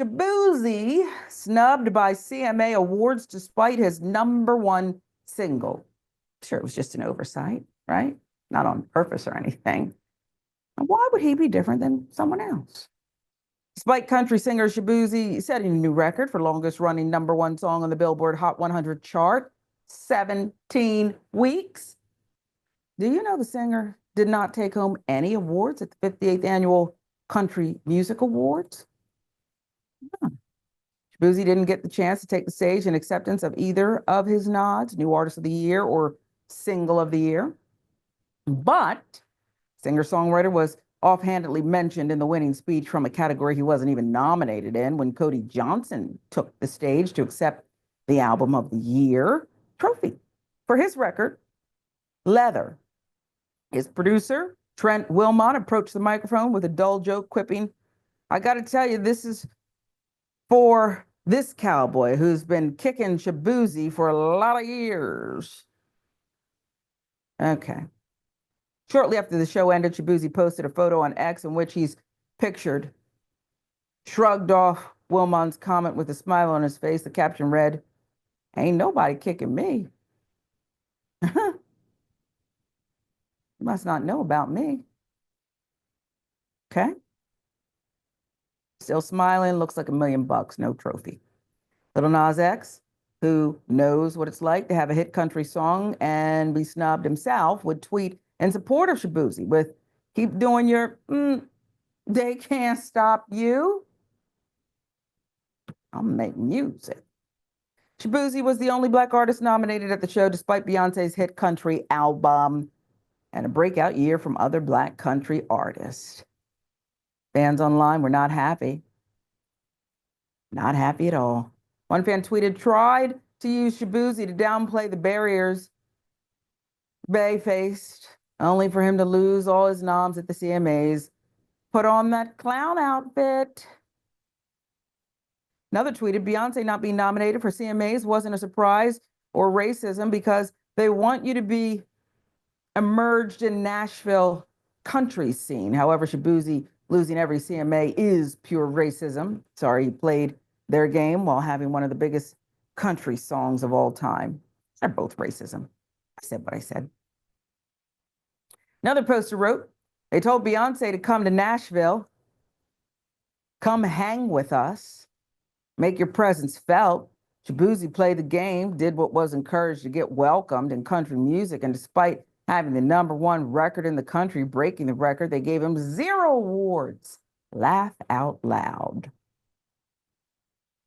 Shaboozey snubbed by CMA awards despite his #1 single. Sure, it was just an oversight, right? Not on purpose or anything. Why would he be different than someone else? Despite country singer Shaboozey setting a new record for longest running #1 song on the Billboard Hot 100 chart, 17 weeks. Do you know the singer did not take home any awards at the 58th Annual Country Music Awards? Shaboozey didn't get the chance to take the stage in acceptance of either of his nods, New Artist of the Year or Single of the Year. But singer-songwriter was offhandedly mentioned in the winning speech from a category he wasn't even nominated in when Cody Johnson took the stage to accept the Album of the Year trophy for his record, Leather. His producer, Trent Wilmot, approached the microphone with a dull joke, quipping, "I got to tell you, this is for this cowboy who's been kicking Shaboozey for a lot of years." Okay. Shortly after the show ended, Shaboozey posted a photo on X in which he's pictured, shrugged off Wilmot's comment with a smile on his face. The caption read, "Ain't nobody kicking me." You must not know about me. Okay. Still smiling, looks like $1,000,000, no trophy. Little Nas X, who knows what it's like to have a hit country song and be snubbed himself, would tweet in support of Shaboozey with, "Keep doing your, they can't stop you. I'll make music." Shaboozey was the only Black artist nominated at the show, despite Beyonce's hit country album and a breakout year from other Black country artists. Fans online were not happy. Not happy at all. One fan tweeted, "Tried to use Shaboozey to downplay the barriers Bey faced, only for him to lose all his noms at the CMAs. Put on that clown outfit." Another tweeted, "Beyonce not being nominated for CMAs wasn't a surprise or racism because they want you to be emerged in Nashville country scene. However, Shaboozey losing every CMA is pure racism. Sorry, he played their game while having one of the biggest country songs of all time. They're both racism." I said what I said. Another poster wrote, "They told Beyonce to come to Nashville. Come hang with us. Make your presence felt. Shaboozey played the game, did what was encouraged to get welcomed in country music, and despite having the #1 record in the country, breaking the record, they gave him 0 awards. Laugh out loud."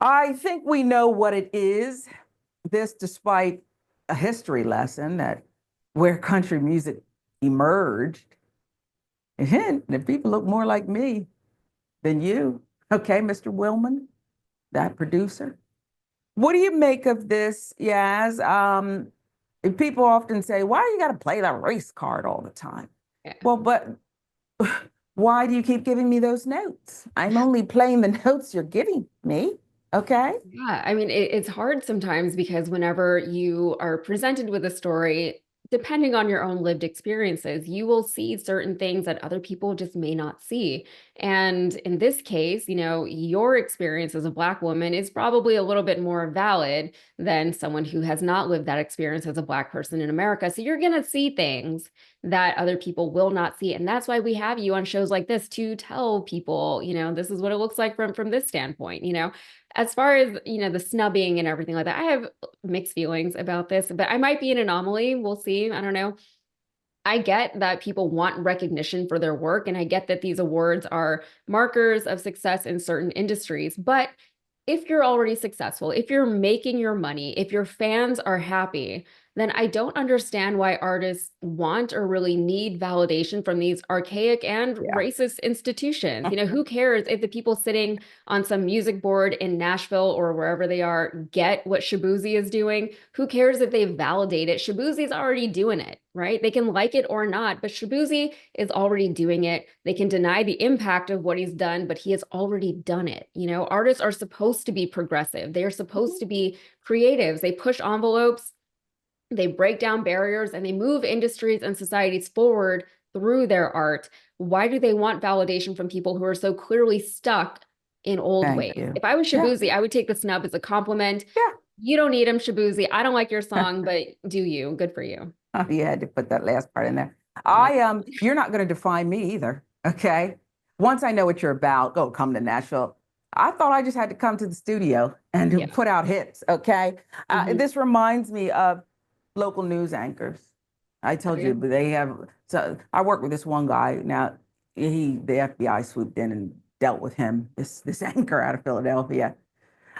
I think we know what it is. This despite a history lesson that where country music emerged. And if people look more like me than you, okay, Mr. Wilman, that producer. What do you make of this, Yaz? People often say, "Why you got to play the race card all the time?" Yeah. Well, but why do you keep giving me those notes? I'm only playing the notes you're giving me. Okay. Yeah, I mean, it's hard sometimes because whenever you are presented with a story, depending on your own lived experiences, you will see certain things that other people just may not see. And in this case, your experience as a Black woman is probably a little bit more valid than someone who has not lived that experience as a Black person in America. So you're going to see things that other people will not see. And that's why we have you on shows like this to tell people, this is what it looks like from this standpoint. As far as, the snubbing and everything like that, I have mixed feelings about this, but I might be an anomaly. We'll see. I don't know. I get that people want recognition for their work, and I get that these awards are markers of success in certain industries. But if you're already successful, if you're making your money, if your fans are happy, then I don't understand why artists want or really need validation from these archaic and racist institutions. Who cares if the people sitting on some music board in Nashville or wherever they are get what Shaboozey is doing? Who cares if they validate it? Shaboozey's already doing it, right? They can like it or not, but Shaboozey is already doing it. They can deny the impact of what he's done, but he has already done it. Artists are supposed to be progressive. They are supposed to be creatives. They push envelopes. They break down barriers, and they move industries and societies forward through their art. Why do they want validation from people who are so clearly stuck in old Thank ways. you. If I was Yeah, Shaboozey, I would take the snub as a compliment. yeah. You don't need him, Shaboozey. I don't like your song, but do you? Good for you. Oh, you had to put that last part in there. Yeah. You're not going to define me either. Okay. Once I know what you're about, go come to Nashville. I thought I just had to come to the studio and to Yeah. put out hits. Okay. Mhm. This reminds me of local news anchors. I Oh, told yeah. you, but they have, so I work with this one guy. Now, the FBI swooped in and dealt with him, this anchor out of Philadelphia.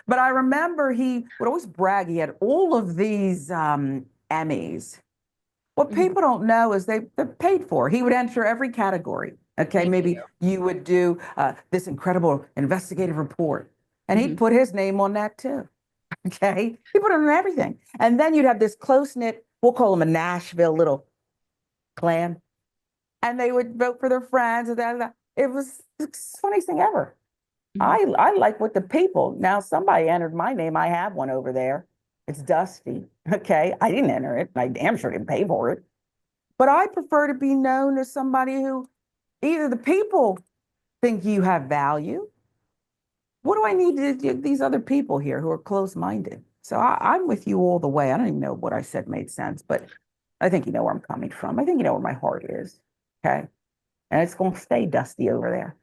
But I remember he would always brag he had all of these Emmys. What Mhm. people don't know is they're paid for. He would enter every category. Okay, Thank you. maybe you would do this incredible investigative report, and he'd Mhm. put his name on that too. Okay, he put it on everything, and then you'd have this close knit. We'll call them a Nashville little clan, and they would vote for their friends. And that. It was the funniest thing ever. Mhm. I like what the people. Now somebody entered my name. I have one over there. It's Dusty. Okay, I didn't enter it. I damn sure didn't pay for it. But I prefer to be known as somebody who either the people think you have value. What do I need to do these other people here who are close-minded? So I'm with you all the way. I don't even know what I said made sense, but I think you know where I'm coming from. I think you know where my heart is. Okay. And it's going to stay dusty over there.